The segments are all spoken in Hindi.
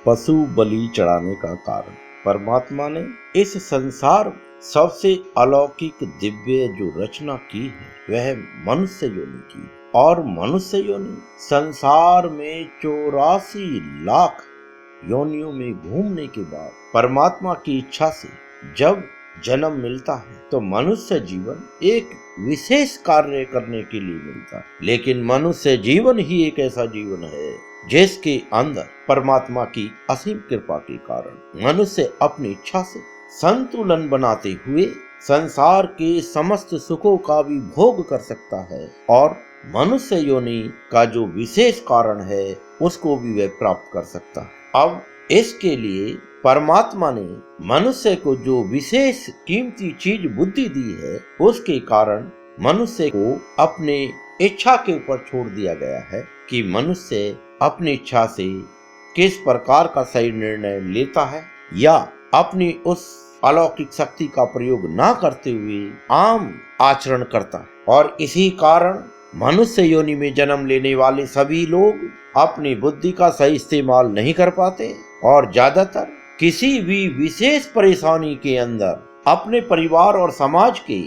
पशु बलि चढ़ाने का कारण। परमात्मा ने इस संसार सबसे अलौकिक दिव्य जो रचना की है वह मनुष्य योनि की, और मनुष्य योनि संसार में 84 लाख योनियों में घूमने के बाद परमात्मा की इच्छा से जब जन्म मिलता है तो मनुष्य जीवन एक विशेष कार्य करने के लिए मिलता है। लेकिन मनुष्य जीवन ही एक ऐसा जीवन है जिसके अंदर परमात्मा की असीम कृपा के कारण मनुष्य अपनी इच्छा से संतुलन बनाते हुए संसार के समस्त सुखों का भी भोग कर सकता है, और मनुष्य योनि का जो विशेष कारण है उसको भी वह प्राप्त कर सकता है। अब इसके लिए परमात्मा ने मनुष्य को जो विशेष कीमती चीज बुद्धि दी है उसके कारण मनुष्य को अपने इच्छा के ऊपर छोड़ दिया गया है कि मनुष्य अपनी इच्छा से किस प्रकार का सही निर्णय लेता है या अपनी उस अलौकिक शक्ति का प्रयोग ना करते हुए आम आचरण करता है। और इसी कारण मनुष्य योनि में जन्म लेने वाले सभी लोग अपनी बुद्धि का सही इस्तेमाल नहीं कर पाते और ज्यादातर किसी भी विशेष परेशानी के अंदर अपने परिवार और समाज के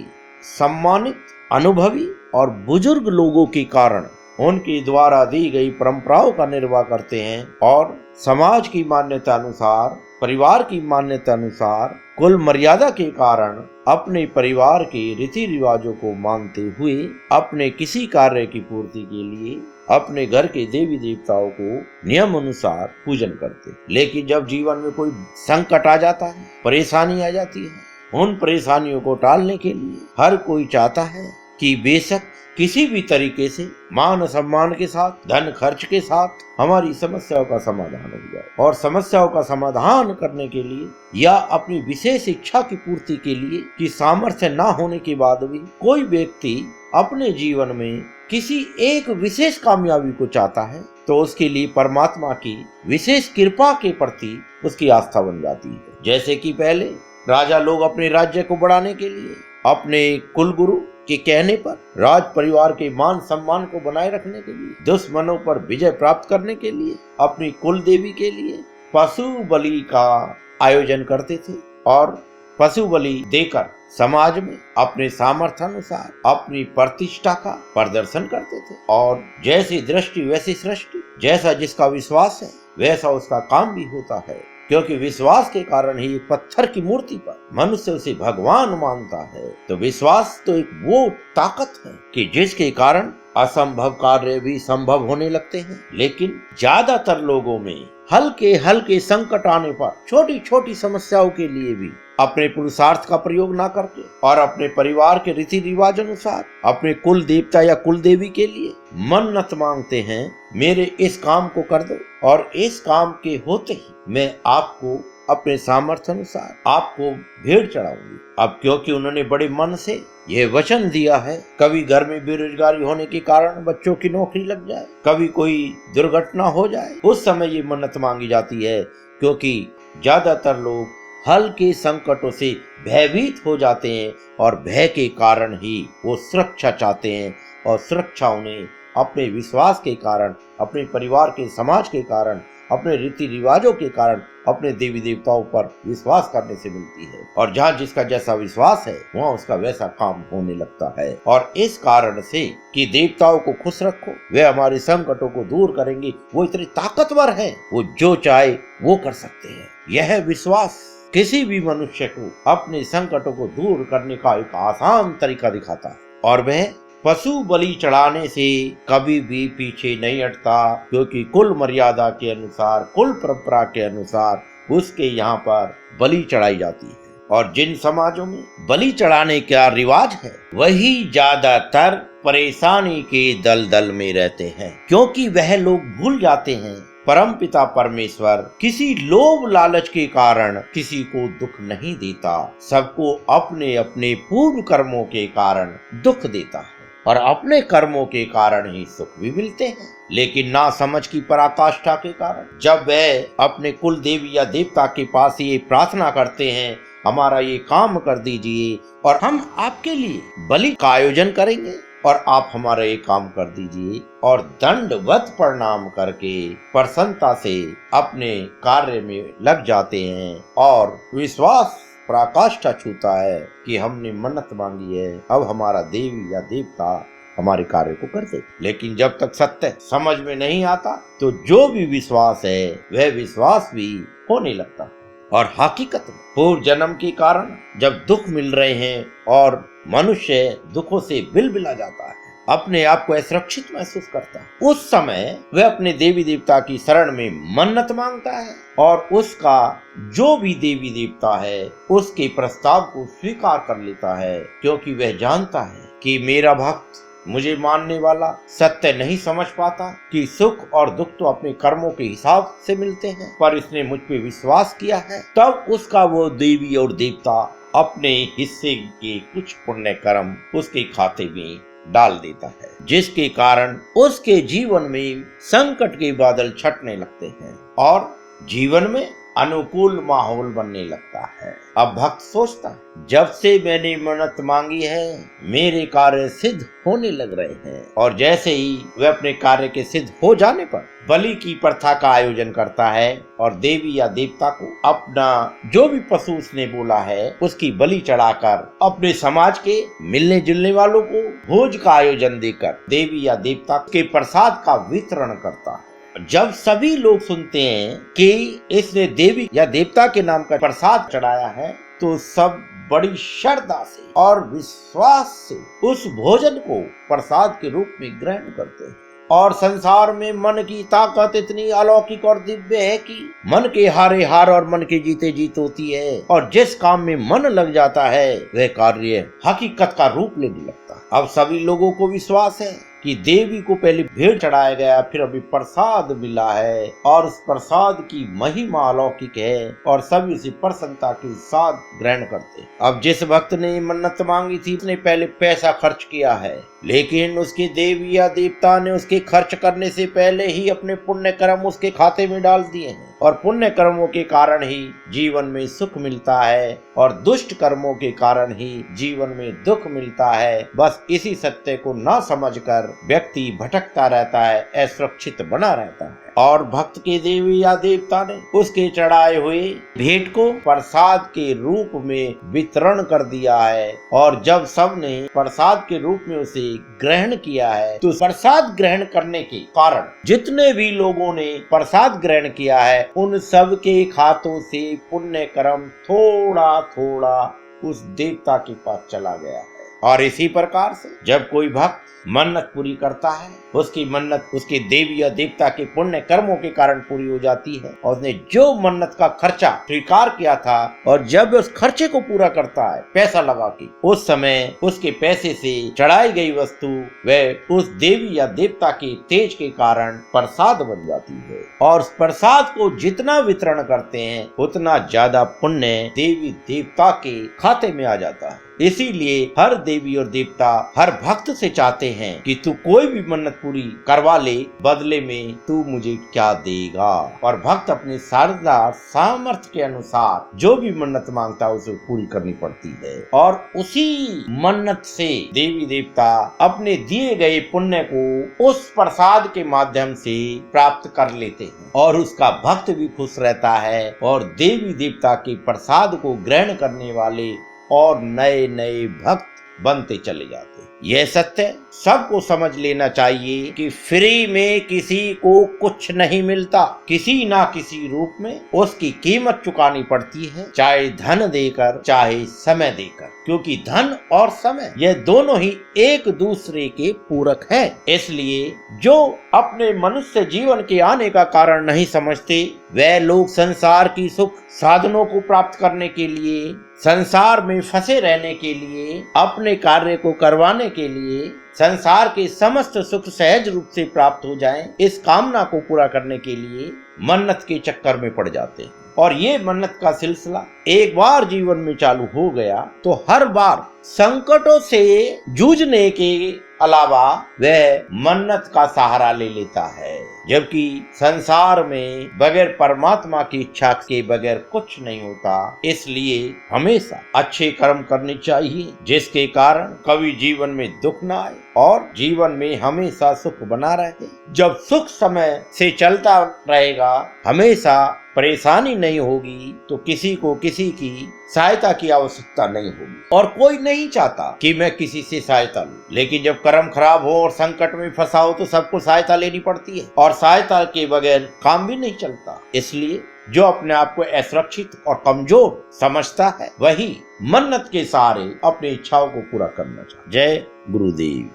सम्मानित, अनुभवी और बुजुर्ग लोगों के कारण उनके द्वारा दी गई परंपराओं का निर्वाह करते हैं और समाज की मान्यता अनुसार, परिवार की मान्यता अनुसार, कुल मर्यादा के कारण अपने परिवार के रीति रिवाजों को मानते हुए अपने किसी कार्य की पूर्ति के लिए अपने घर के देवी देवताओं को नियम अनुसार पूजन करते। लेकिन जब जीवन में कोई संकट आ जाता है, परेशानी आ जाती है, उन परेशानियों को टालने के लिए हर कोई चाहता है कि बेशक किसी भी तरीके से मान सम्मान के साथ, धन खर्च के साथ हमारी समस्याओं का समाधान हो जाए। और समस्याओं का समाधान करने के लिए या अपनी विशेष इच्छा की पूर्ति के लिए कि सामर्थ्य न होने के बाद भी कोई व्यक्ति अपने जीवन में किसी एक विशेष कामयाबी को चाहता है तो उसके लिए परमात्मा की विशेष कृपा के प्रति उसकी आस्था बन जाती है। जैसे कि पहले राजा लोग अपने राज्य को बढ़ाने के लिए अपने कुल गुरु के कहने पर राज परिवार के मान सम्मान को बनाए रखने के लिए, दुश्मनों पर विजय प्राप्त करने के लिए अपनी कुल देवी के लिए पशु बलि का आयोजन करते थे और पशु बलि देकर समाज में अपने सामर्थ्य अनुसार अपनी प्रतिष्ठा का प्रदर्शन करते थे। और जैसी दृष्टि वैसी सृष्टि, जैसा जिसका विश्वास है वैसा उसका काम भी होता है, क्योंकि विश्वास के कारण ही पत्थर की मूर्ति पर मनुष्य उसे भगवान मानता है। तो विश्वास तो एक वो ताकत है कि जिसके कारण असंभव कार्य भी संभव होने लगते हैं। लेकिन ज्यादातर लोगों में हल्के हल्के संकट आने पर छोटी छोटी समस्याओं के लिए भी अपने पुरुषार्थ का प्रयोग ना करके और अपने परिवार के रीति रिवाज अनुसार अपने कुल देवता या कुल देवी के लिए मन्नत मांगते हैं, मेरे इस काम को कर दो और इस काम के होते ही मैं आपको अपने सामर्थ्य अनुसार आपको भेंट चढ़ाऊंगी। अब क्योंकि उन्होंने बड़े मन से यह वचन दिया है, कभी घर में बेरोजगारी होने के कारण बच्चों की नौकरी लग जाए, कभी कोई दुर्घटना हो जाए, उस समय ये मन्नत मांगी जाती है। क्योंकि ज्यादातर लोग हल्के संकटों से भयभीत हो जाते हैं और भय के कारण ही वो सुरक्षा चाहते हैं, और सुरक्षा उन्हें अपने विश्वास के कारण, अपने परिवार के समाज के कारण, अपने रीति रिवाजों के कारण, अपने देवी देवताओं पर विश्वास करने से मिलती है। और जहाँ जिसका जैसा विश्वास है वहाँ उसका वैसा काम होने लगता है। और इस कारण से कि देवताओं को खुश रखो, वे हमारे संकटों को दूर करेंगे, वो इतने ताकतवर हैं, वो जो चाहे वो कर सकते हैं। यह विश्वास किसी भी मनुष्य को अपने संकटों को दूर करने का एक आसान तरीका दिखाता है, और वह पशु बलि चढ़ाने से कभी भी पीछे नहीं हटता, क्योंकि कुल मर्यादा के अनुसार, कुल परंपरा के अनुसार उसके यहाँ पर बलि चढ़ाई जाती है। और जिन समाजों में बलि चढ़ाने का रिवाज है वही ज्यादातर परेशानी के दलदल में रहते हैं, क्योंकि वह लोग भूल जाते हैं परम पिता परमेश्वर किसी लोभ लालच के कारण किसी को दुख नहीं देता, सबको अपने अपने पूर्व कर्मों के कारण दुख देता है और अपने कर्मों के कारण ही सुख भी मिलते हैं। लेकिन ना समझ की पराकाष्ठा के कारण जब वह अपने कुल देवी या देवता के पास ये प्रार्थना करते हैं, हमारा ये काम कर दीजिए और हम आपके लिए बलि का आयोजन करेंगे, और आप हमारा ये काम कर दीजिए, और दंडवत प्रणाम करके प्रसन्नता से अपने कार्य में लग जाते हैं और विश्वास पराकाष्ठा छूता है कि हमने मन्नत मांगी है, अब हमारा देवी या देवता हमारे कार्य को कर दे। लेकिन जब तक सत्य समझ में नहीं आता तो जो भी विश्वास है वह विश्वास भी होने लगता है। और हकीकत में पूर्व जन्म के कारण जब दुख मिल रहे हैं और मनुष्य दुखों से बिलबिला जाता है, अपने आप को असुरक्षित महसूस करता है, उस समय वह अपने देवी देवता की शरण में मन्नत मांगता है और उसका जो भी देवी देवता है उसके प्रस्ताव को स्वीकार कर लेता है, क्योंकि वह जानता है कि मेरा भक्त, मुझे मानने वाला सत्य नहीं समझ पाता कि सुख और दुख तो अपने कर्मों के हिसाब से मिलते हैं, पर इसने मुझ पे विश्वास किया है, तब उसका वो देवी और देवता अपने हिस्से के कुछ पुण्य कर्म उसके खाते में डाल देता है, जिसके कारण उसके जीवन में संकट के बादल छटने लगते हैं और जीवन में अनुकूल माहौल बनने लगता है। अब भक्त सोचता है, जब से मैंने मन्नत मांगी है मेरे कार्य सिद्ध होने लग रहे हैं, और जैसे ही वह अपने कार्य के सिद्ध हो जाने पर बलि की प्रथा का आयोजन करता है और देवी या देवता को अपना जो भी पशु उसने बोला है उसकी बलि चढ़ाकर अपने समाज के मिलने जुलने वालों को भोज का आयोजन देकर देवी या देवता के प्रसाद का वितरण करता है। जब सभी लोग सुनते हैं कि इसने देवी या देवता के नाम का प्रसाद चढ़ाया है, तो सब बड़ी श्रद्धा से और विश्वास से उस भोजन को प्रसाद के रूप में ग्रहण करते हैं। और संसार में मन की ताकत इतनी अलौकिक और दिव्य है कि मन के हारे हार और मन के जीते जीत होती है, और जिस काम में मन लग जाता है वह कार्य हकीकत का रूप लेने लगता है। अब सभी लोगों को विश्वास है कि देवी को पहले भेंट चढ़ाया गया, फिर अभी प्रसाद मिला है और उस प्रसाद की महिमा अलौकिक है और सभी उसे प्रसन्नता के साथ ग्रहण करते हैं। अब जिस भक्त ने मन्नत मांगी थी उसने पहले पैसा खर्च किया है, लेकिन उसके देवी या देवता ने उसके खर्च करने से पहले ही अपने पुण्य कर्म उसके खाते में डाल दिए हैं, और पुण्य कर्मों के कारण ही जीवन में सुख मिलता है और दुष्ट कर्मों के कारण ही जीवन में दुख मिलता है। बस इसी सत्य को न समझकर व्यक्ति भटकता रहता है, असुरक्षित बना रहता है। और भक्त के देवी या देवता ने उसके चढ़ाए हुए भेंट को प्रसाद के रूप में वितरण कर दिया है, और जब सबने प्रसाद के रूप में उसे ग्रहण किया है तो प्रसाद ग्रहण करने के कारण जितने भी लोगों ने प्रसाद ग्रहण किया है उन सब के खातों से पुण्य कर्म थोड़ा थोड़ा उस देवता के पास चला गया है। और इसी प्रकार से जब कोई भक्त मन्नत पूरी करता है, उसकी मन्नत उसके देवी या देवता के पुण्य कर्मों के कारण पूरी हो जाती है, और उसने जो मन्नत का खर्चा स्वीकार किया था और जब उस खर्चे को पूरा करता है पैसा लगा के, उस समय उसके पैसे से चढ़ाई गई वस्तु वह उस देवी या देवता के तेज के कारण प्रसाद बन जाती है, और उस प्रसाद को जितना वितरण करते हैं उतना ज्यादा पुण्य देवी देवता के खाते में आ जाता है। इसीलिए हर देवी और देवता हर भक्त से चाहते हैं कि तू कोई भी मन्नत पूरी करवा ले, बदले में तू मुझे क्या देगा। और भक्त अपने श्रद्धा सामर्थ्य के अनुसार जो भी मन्नत मांगता है उसे पूरी करनी पड़ती है, और उसी मन्नत से देवी देवता अपने दिए गए पुण्य को उस प्रसाद के माध्यम से प्राप्त कर लेते हैं, और उसका भक्त भी खुश रहता है और देवी देवता के प्रसाद को ग्रहण करने वाले और नए नए भक्त बनते चले जाते हैं। यह सत्य सबको समझ लेना चाहिए कि फ्री में किसी को कुछ नहीं मिलता, किसी ना किसी रूप में उसकी कीमत चुकानी पड़ती है, चाहे धन देकर चाहे समय देकर, क्योंकि धन और समय यह दोनों ही एक दूसरे के पूरक हैं। इसलिए जो अपने मनुष्य जीवन के आने का कारण नहीं समझते, वह लोग संसार की सुख साधनों को प्राप्त करने के लिए, संसार में फंसे रहने के लिए, अपने कार्य को करवाने के लिए, संसार के समस्त सुख सहज रूप से प्राप्त हो जाएं, इस कामना को पूरा करने के लिए मन्नत के चक्कर में पड़ जाते हैं। और ये मन्नत का सिलसिला एक बार जीवन में चालू हो गया तो हर बार संकटों से जूझने के अलावा वह मन्नत का सहारा ले लेता है। जबकि संसार में बगैर परमात्मा की इच्छा के बगैर कुछ नहीं होता। इसलिए हमेशा अच्छे कर्म करने चाहिए जिसके कारण कभी जीवन में दुख न आए और जीवन में हमेशा सुख बना रहे। जब सुख समय से चलता रहेगा, हमेशा परेशानी नहीं होगी, तो किसी को किसी की सहायता की आवश्यकता नहीं होगी और कोई नहीं चाहता कि मैं किसी से सहायता लूं। लेकिन जब कर्म खराब हो और संकट में फंसा हो तो सबको सहायता लेनी पड़ती है और सहायता के बगैर काम भी नहीं चलता। इसलिए जो अपने आप को असुरक्षित और कमजोर समझता है वही मन्नत के सहारे अपनी इच्छाओं को पूरा करना चाहिए। जय गुरुदेव।